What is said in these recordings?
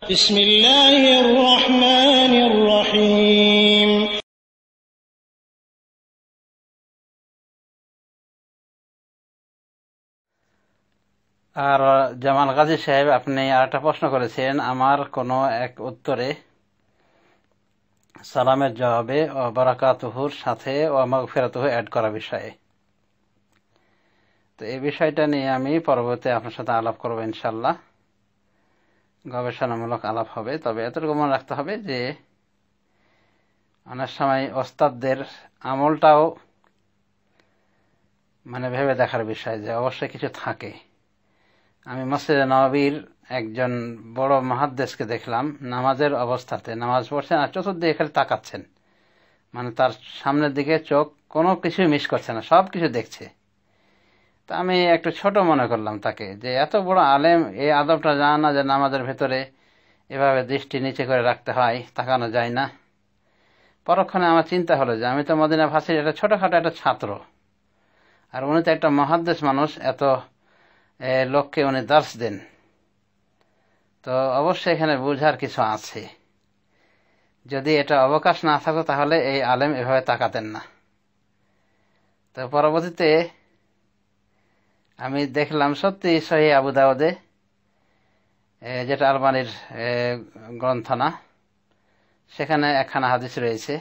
بسم الله الرحمن الرحيم আর জামাল গাজী সাহেব, আপনি আরেকটা প্রশ্ন করেছেন আমার কোনো এক উত্তরে সালামের জবাবে ও বারাকাতুহুর সাথে ও মাগফিরাতুহু অ্যাড করা বিষয়ে। তো এই বিষয়টা নিয়ে আমি পরবর্তী আপনার সাথে আলাপ করবো ইনশাল্লাহ, গবেষণামূলক আলাপ হবে। তবে এতটুকু মনে রাখতে হবে যে অনেক সময় ওস্তাদদের আমলটাও ভেবে দেখার বিষয়, যে অবশ্যই কিছু থাকে। আমি মসজিদে নববীর একজন বড় মুহাদ্দিসকে দেখলাম নামাজের অবস্থাতে, নামাজ পড়ছেন আর চতুর্দিকে খালি তাকাচ্ছেন, তার সামনের দিকে চোখ কোনো কিছুই মিস করছে না, সব কিছু দেখছে। তা আমি একটু ছোট মনে করলাম তাকে, যে এত বড় আলেম এই আদবটা জানা না, যে নামাজের ভেতরে এভাবে দৃষ্টি নিচে করে রাখতে হয়, তাকানো যায় না। পরক্ষণে আমার চিন্তা হলো যে আমি তো মদিনা ভার্সিটির একটা ছোটখাটো একটা ছাত্র, আর উনি তো একটা মুহাদ্দিস মানুষ, এত লোককে উনি দার্স দেন, তো অবশ্যই এখানে বুঝার কিছু আছে। যদি এটা অবকাশ না থাকতো তাহলে এই আলেম এভাবে তাকাতেন না। তো পরবর্তীতে আমি দেখলাম সত্যি সহিহ আবু দাউদে, যেটা আলবানীর গ্রন্থ না, সেখানে একখানা হাদিস রয়েছে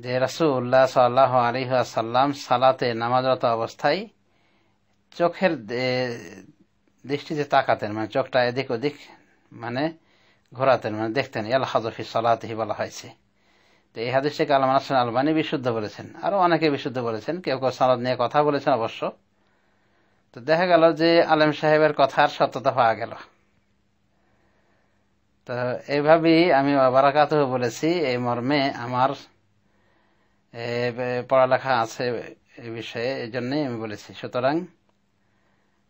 যে রাসূলুল্লাহ সাল্লাল্লাহু আলাইহি ওয়াসাল্লাম সালাতে নামাজরত অবস্থায় চোখের দৃষ্টিতে তাকাতেন, চোখটা এদিক ওদিক ঘোরাতেন, দেখতেন। ইয়ালহাযু ফি সালাতিহি বলা হয়েছে। তো এই হাদিসটাকে আল্লামা নাসির আলবানী বিশুদ্ধ বলেছেন, আরো অনেকে বিশুদ্ধ বলেছেন, কেউ কেউ সালাত নিয়ে কথা বলেছেন অবশ্য। তো দেখা গেল যে আলেম সাহেবের কথার সত্যতা পাওয়া গেল। তো এইভাবেই আমি বারাকাতুহু বলেছি, এই মর্মে আমার পড়ালেখা আছে এই বিষয়ে, এই জন্যই আমি বলেছি। সুতরাং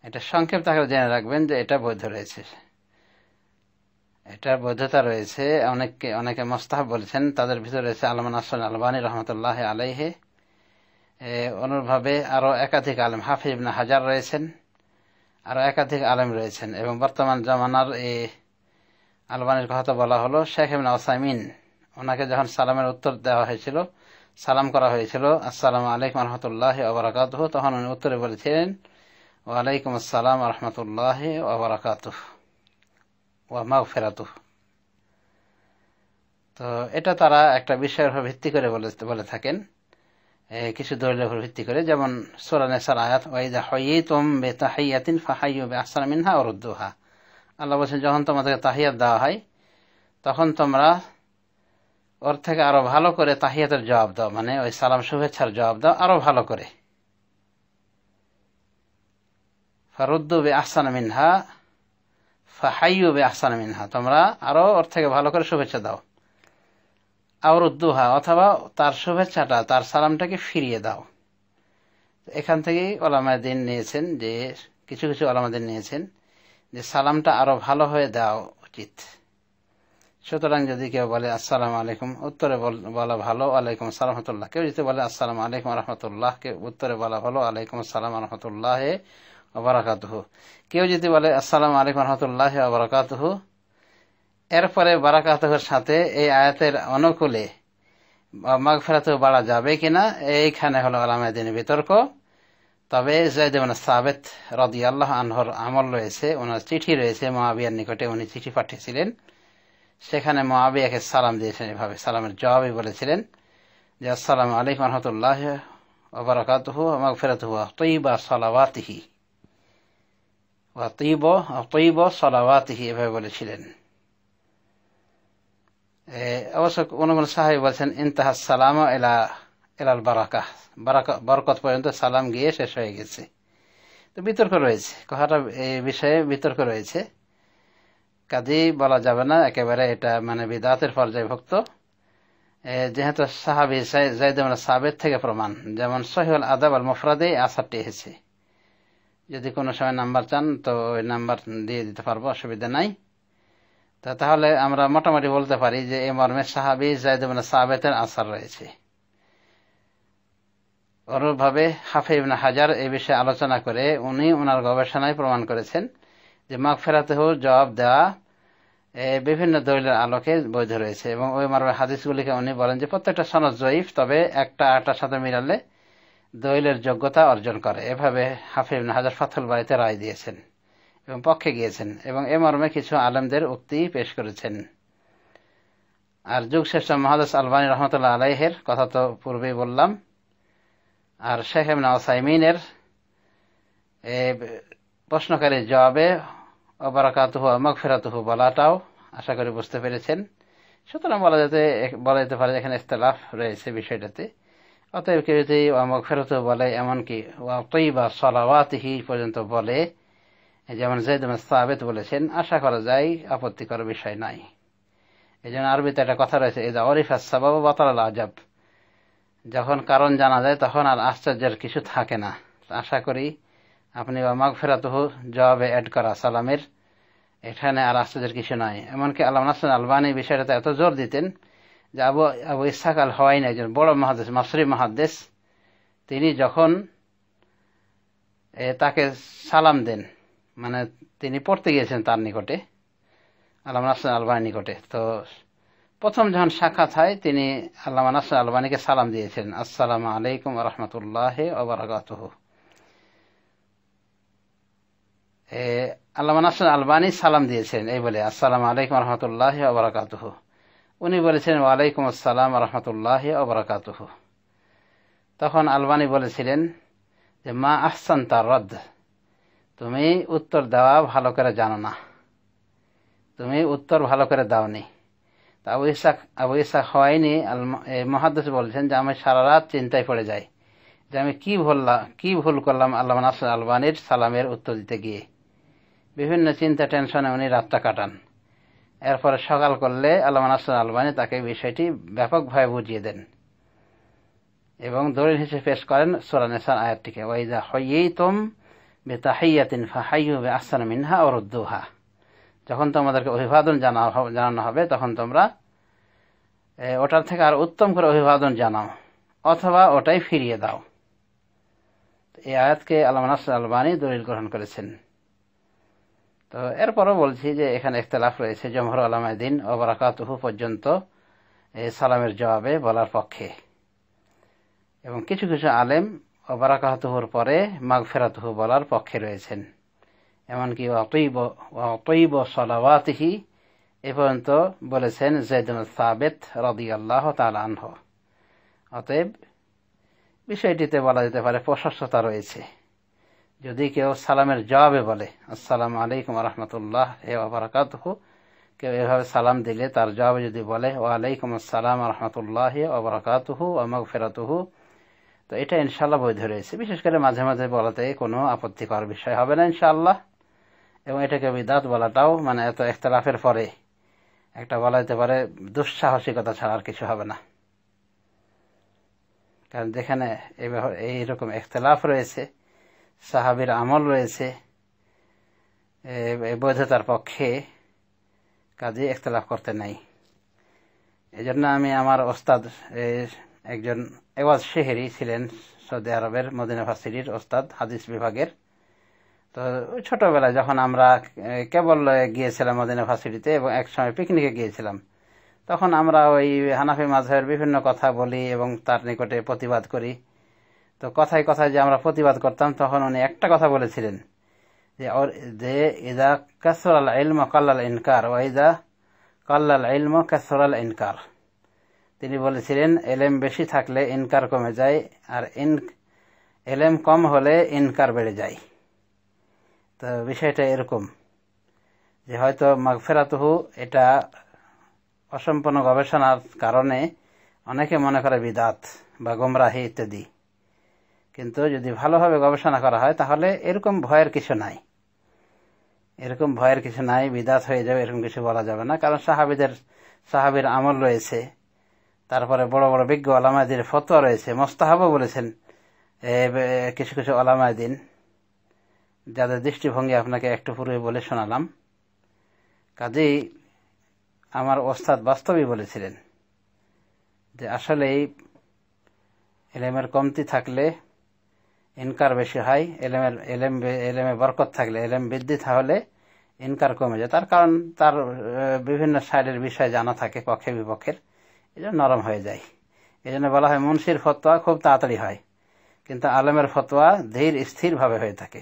এটা সংক্ষেপ আকারে জেনে রাখবেন যে এটা বৈধ রয়েছে, এটার বৈধতা রয়েছে। অনেকে মুস্তাহাব বলেছেন, তাদের ভিতরে রয়েছে আল্লামা নাসির আলবানী রহমতুল্লাহ আলাইহি, অনুরূপভাবে আরো একাধিক আলেম, হাফিজ ইবনে হাজার রয়েছেন, আরো একাধিক আলেম রয়েছেন। এবং বর্তমান জামানার এই আলবানীর কথা বলা হলো, শেখ ইবনে উসাইমিন, ওনাকে যখন সালামের উত্তর দেওয়া হয়েছিল, সালাম করা হয়েছিল আসসালামু আলাইকুম রহমতুল্লাহ ওয়া বারাকাতুহু, তখন উনি উত্তরে বলেছিলেন ওয়ালাইকুম আসসালাম রহমতুল্লাহ ওয়া বারাকাতুহু ওয়া মাগফিরাতুহু। তো এটা তারা একটা বিষয়ের উপর ভিত্তি করে বলে থাকেন, কিছু দলিলের উপর ভিত্তি করে। যেমন সূরা নিসার আয়াত ওয়াইযা হাইয়িতুম বিতাহিয়াতিন ফাহাইয়ু বিআহসানা মিনহা আও রুদ্দুহা, আল্লাহ বলেছেন যখন তোমাদেরকে তাহিয়াত দেওয়া হয় তখন তোমরা ওর থেকে আরো ভালো করে তাহিয়াতের জবাব দাও, ওই সালাম শুভেচ্ছার জবাব দাও আরো ভালো করে। ফারুদ্দু বিআহসানা মিনহা ফাহাইয়ু বিআহসানা মিনহা, তোমরা আরো ওর থেকে ভালো করে শুভেচ্ছা দাও। আও রুদ্দুহা, অথবা তার শুভেচ্ছাটা, তার সালামটাকে ফিরিয়ে দাও। এখান থেকেই উলামায়ে দ্বীন নিয়েছেন, যে কিছু কিছু উলামায়ে দ্বীন নিয়েছেন যে সালামটা আরো ভালো হয়ে দেওয়া উচিত। সুতরাং যদি কেউ বলে আসসালামু আলাইকুম, উত্তরে বলা ভালো ওয়ালাইকুম আসসালাম রহমতুল্লাহ। কেউ যদি বলে আসসালামু আলাইকুম রহমতুল্লাহ, উত্তরে বলা ভালো ওয়ালাইকুম আসসালাম রহমতুল্লাহ ওয়া বারাকাতুহু। কেউ যদি বলে আসসালামু আলাইকুম রহমতুল্লাহ ওয়া বারাকাতুহু, এরপরে বারাকাতুহুর সাথে এই আয়াতের অনুকূলে মাগফিরাতুহু বাড়া যাবে কিনা, এইখানে হলো উলামায়ে দ্বীনের বিতর্ক। তবে যায়েদ ইবনে সাবিত রাদিয়াল্লাহু আনহুর আমল রয়েছে, ওনার চিঠি রয়েছে, মুআবিয়ার নিকটে উনি চিঠি পাঠিয়েছিলেন, সেখানে মুআবিয়াকে সালাম দিয়েছেন, এভাবে সালামের জবাবই বলেছিলেন যে আসসালামু আলাইকুম রহমতুল্লাহ ওয়া বারাকাতুহু ওয়া মাগফিরাতুহু ওয়া তাইয়্যিবা সালাওয়াতিহি ওয়া তাইয়্যিবা সালাওয়াতিহি, এভাবে বলেছিলেন। অবশ্য কোন কোন সাহাবী বলেছেন ইনতাহা সালামু ইলাল বারাকাহ, বরকত পর্যন্ত সালাম গিয়ে শেষ হয়ে গেছে। তো বিতর্ক রয়েছে, কথাটা এই বিষয়ে বিতর্ক রয়েছে, কাজেই বলা যাবে না একেবারে এটা বিদআতের পর্যায়ভুক্ত। যেহেতু সাহাবী যায়েদ ইবনে সাবিত থেকে প্রমাণ, যেমন সহিহুল আদাব আল মুফরাদে আসারটি এসেছে। যদি কোনো সময় নাম্বার চান তো ওই নাম্বার দিয়ে দিতে পারবো, অসুবিধা নাই। তাহলে আমরা মোটামুটি বলতে পারি যে এই মর্মে সাহাবী যায়েদ ইবনে সাবিতের আসার রয়েছে। অনুরূপভাবে হাফিজ ইবনে হাজার এই বিষয়ে আলোচনা করে উনি ওনার গবেষণায় প্রমাণ করেছেন যে মাগফিরাতুহু জবাব দেওয়া বিভিন্ন দলিলের আলোকে বৈধ রয়েছে। এবং ওই মর্মে হাদিসগুলিকে উনি বলেন যে প্রত্যেকটা সনদ জয়ীফ, তবে একটা আরেকটার সাথে মিলালে দলিলের যোগ্যতা অর্জন করে। এভাবে হাফিজ ইবনে হাজার ফাথুল বারীতে রায় দিয়েছেন এবং পক্ষে গিয়েছেন, এবং এ মর্মে কিছু আলেমদের উক্তি পেশ করেছেন। আর যুগশ্রেষ্ঠ মুহাদ্দিস আলবানী রহমতুল্লাহ আলাইহের কথা তো পূর্বেই বললাম। আর শেখ ইবনে উসাইমিনের প্রশ্নকারীর জবাবে ওয়া বারাকাতুহু ওয়া মাগফিরাতুহু বলাটাও আশা করি বুঝতে পেরেছেন। সুতরাং বলা যেতে পারে এখানে ইখতিলাফ রয়েছে বিষয়টাতে। অতএব কেউ যদি ওয়া মাগফিরাতুহু বলে, এমনকি ওয়া তাইয়্যিবা সালাওয়াতিহি পর্যন্ত বলে, যেমন যায়েদ ইবনে সাবিত বলেছেন, আশা করা যায় আপত্তিকর বিষয় নাই। এই জন্য আরবিতে একটা কথা রয়েছে, ইযা উরিফা সাবাবু বাতালাল আজাব, যখন কারণ জানা যায় তখন আর আশ্চর্যের কিছু থাকে না। আশা করি আপনি ওয়া মাগফিরাতুহু জবাবে অ্যাড করা সালামের, এখানে আর আশ্চর্যের কিছু নয়। এমনকি আল্লামা নাসর আলবানী বিষয়টাতে এত জোর দিতেন যে আবু ইসহাক আল হাওয়াইনি একজন বড় মুহাদ্দিস, মাসরি মুহাদ্দিস, তিনি যখন তাকে সালাম দেন, মানে তিনি পড়তে গিয়েছেন তার নিকটে, আল্লামা নাসর আলবানীর নিকটে, তো প্রথম যখন সাক্ষাৎ হয় তিনি আল্লামা নাসর আলবানীকে সালাম দিয়েছেন, আসসালামু আলাইকুম ওয়া রাহমাতুল্লাহি ওয়া বারাকাতুহু। আল্লামা নাসর আলবানী সালাম দিয়েছেন এই বলে, আসসালামু আলাইকুম ওয়া রাহমাতুল্লাহি ওয়া বারাকাতুহু। উনি বলেছিলেন ওয়া আলাইকুম আসসালাম ওয়া রাহমাতুল্লাহি ওয়া বারাকাতুহু। তখন আলবানী বলেছিলেন যে মা আহসানতা রদ, তুমি উত্তর দেওয়া ভালো করে জানো না, তুমি উত্তর ভালো করে দাওনি। তা আবু ইসহাক হাওয়াইনি মুহাদ্দিস বলছেন যে আমি সারা রাত চিন্তায় পড়ে যাই যে আমি কি ভুল করলাম আল্লামা নাসর আলবানীর সালামের উত্তর দিতে গিয়ে। বিভিন্ন চিন্তা টেনশনে উনি রাতটা কাটান। এরপরে সকাল করলে আল্লামা নাসর আলবানী তাকে বিষয়টি ব্যাপকভাবে বুঝিয়ে দেন এবং দলিল হিসেবে পেশ করেন সূরা নিসার আয়াতটিকে, ওয়া ইযা হাইয়্যিতুম বিতাহিয়্যাতিন ফাহাইয়্যু বিআহসানা মিনহা আও রুদ্দুহা, যখন তোমাদেরকে অভিবাদন জানানো হবে তখন তোমরা ওটার থেকে আর উত্তম করে অভিবাদন জানাও অথবা ওটাই ফিরিয়ে দাও। এই আয়াতকে আল্লামা নাসর আলবানী দলিল গ্রহণ করেছেন। তো এরপরও বলছি যে এখানে ইখতিলাফ রয়েছে। জমহুর উলামায়ে দ্বীন ওয়া বারাকাতুহু পর্যন্ত সালামের জবাবে বলার পক্ষে, এবং কিছু কিছু আলেম ওয়া বারাকাতুহুর পরে মাগফিরাতুহু বলার পক্ষে রয়েছেন। এমনকি ওয়া তাইয়্যিবা সালাওয়াতিহি এ পর্যন্ত বলেছেন যায়েদ ইবনে সাবিত রাদিয়াল্লাহু তাআলা আনহু। অতএব বিষয়টিতে বলা যেতে পারে প্রশস্ততা রয়েছে। যদি কেউ সালামের জবাবে বলে আসসালামু আলাইকুম ওয়া রাহমাতুল্লাহি ওয়া বারাকাতুহু, কেউ এভাবে সালাম দিলে তার জবাবে যদি বলে ওয়া আলাইকুম আসসালাম ওয়া রাহমাতুল্লাহি ওয়া বারাকাতুহু ওয়া মাগফিরাতুহু, তো এটা ইনশাআল্লাহ বৈধ রয়েছে। বিশেষ করে মাঝে মাঝে বলাতে কোনো আপত্তিকর বিষয় হবে না ইনশাআল্লাহ। এবং এটাকে বিদআত বলাটাও মানে এত ইখতিলাফের পরে একটা বলা যেতে পারে দুঃসাহসিকতা ছাড়া আর কিছু হবে না। কারণ যেখানে এইরকম ইখতিলাফ রয়েছে, সাহাবীর আমল রয়েছে বৈধতার পক্ষে, কাজে ইখতিলাফ করতে নাই। এজন্য আমি আমার ওস্তাদ, একজন এওয়াজ শেহরি ছিলেন সৌদি আরবের মদিনা ভার্সিটির ওস্তাদ হাদিস বিভাগের। তো ছোটবেলায় যখন আমরা কেবল গিয়েছিলাম মদিনা ভার্সিটিতে এবং একসময় পিকনিকে গিয়েছিলাম, তখন আমরা ওই হানাফি মাযহাবের বিভিন্ন কথা বলি এবং তার নিকটে প্রতিবাদ করি। তো কথায় কথায় যে আমরা প্রতিবাদ করতাম, তখন উনি একটা কথা বলেছিলেন যে ইযা কাসরাল ইলমু কাল্লাল ইনকার ওয়া ইযা কাল্লাল ইলমু কাসরাল ইনকার। তিনি বলেছিলেন এলেম বেশি থাকলে ইনকার কমে যায়, আর এলেম কম হলে ইনকার বেড়ে যায়। তো বিষয়টা এরকম যে হয়তো মাগফিরাতুহু এটা অসম্পূর্ণ গবেষণার কারণে অনেকে মনে করে বিদআত বা গোমরাহি ইত্যাদি, কিন্তু যদি ভালোভাবে গবেষণা করা হয় তাহলে এরকম ভয়ের কিছু নাই। এরকম ভয়ের কিছু নাই, বিদআত হয়ে যাবে এরকম কিছু বলা যাবে না। কারণ সাহাবীর আমল রয়েছে, তারপরে বড় বড় বিজ্ঞ উলামায়ে দ্বীনের ফতোয়া রয়েছে, মুস্তাহাবও বলেছেন কিছু কিছু উলামায়ে দ্বীন, যাদের দৃষ্টিভঙ্গি আপনাকে একটু পূর্বে বলে শোনালাম। কাজেই আমার ওস্তাদ বাস্তবই বলেছিলেন যে আসলেই এলেমের কমতি থাকলে ইনকার বেশি হয়, এলেমে বরকত থাকলে, এলেম বৃদ্ধি তাহলে ইনকার কমে যায়, তার কারণ তার বিভিন্ন সাইডের বিষয় জানা থাকে, পক্ষে বিপক্ষের, এই জন্য নরম হয়ে যায়। এই জন্য বলা হয় মুন্সির ফতোয়া খুব তাড়াতাড়ি হয়, কিন্তু আলেমের ফতোয়া ধীর স্থির ভাবে হয়ে থাকে।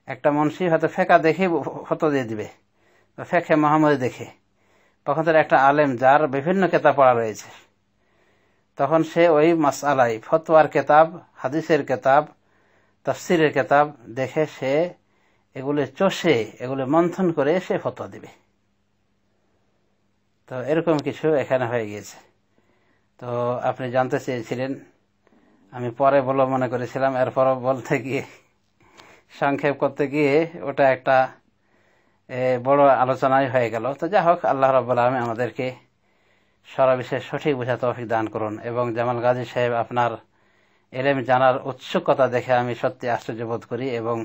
একটা মুন্সি হয়তো ফেকা দেখে ফতোয়া দিয়ে দিবে, ফেকে মোহাম্মদ দেখে, তখন তার একটা আলেম যার বিভিন্ন কেতাব পড়া রয়েছে, তখন সে ওই মাসআলায় ফতোয়ার কেতাব, হাদিসের কেতাব, তাফসিরের কেতাব দেখে সে এগুলো চষে, এগুলো মন্থন করে সে ফতোয়া দিবে। তো এরকম কিছু এখানে হয়ে গিয়েছে। তো আপনি জানতে চেয়েছিলেন, আমি পরে বলে মনে করেছিলাম, এরপরও বলতে গিয়ে সংক্ষেপ করতে গিয়ে ওটা একটা বড় আলোচনাই হয়ে গেল। তো যাই হোক, আল্লাহ রাব্বুল আলামিন আমাদেরকে সর্ববিশেষ সঠিক বোঝা তৌফিক দান করুন। এবং জামাল গাজী সাহেব, আপনার ইলম জানার উৎসুকতা দেখে আমি সত্যি আশ্চর্য বোধ করি এবং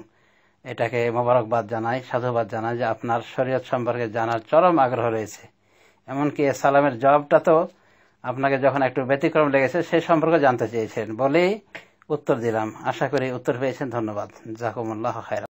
এটাকে মোবারকবাদ জানাই, সাধুবাদ জানাই যে আপনার শরীয়ত সম্পর্কে জানার চরম আগ্রহ রয়েছে। এমনকি সালামের জবাবটা তো আপনাকে যখন একটু ব্যতিক্রম লেগেছে সে সম্পর্কে জানতে চেয়েছেন বলেই উত্তর দিলাম। আশা করি উত্তর পেয়েছেন। ধন্যবাদ। জাযাকুমুল্লাহু খায়রান।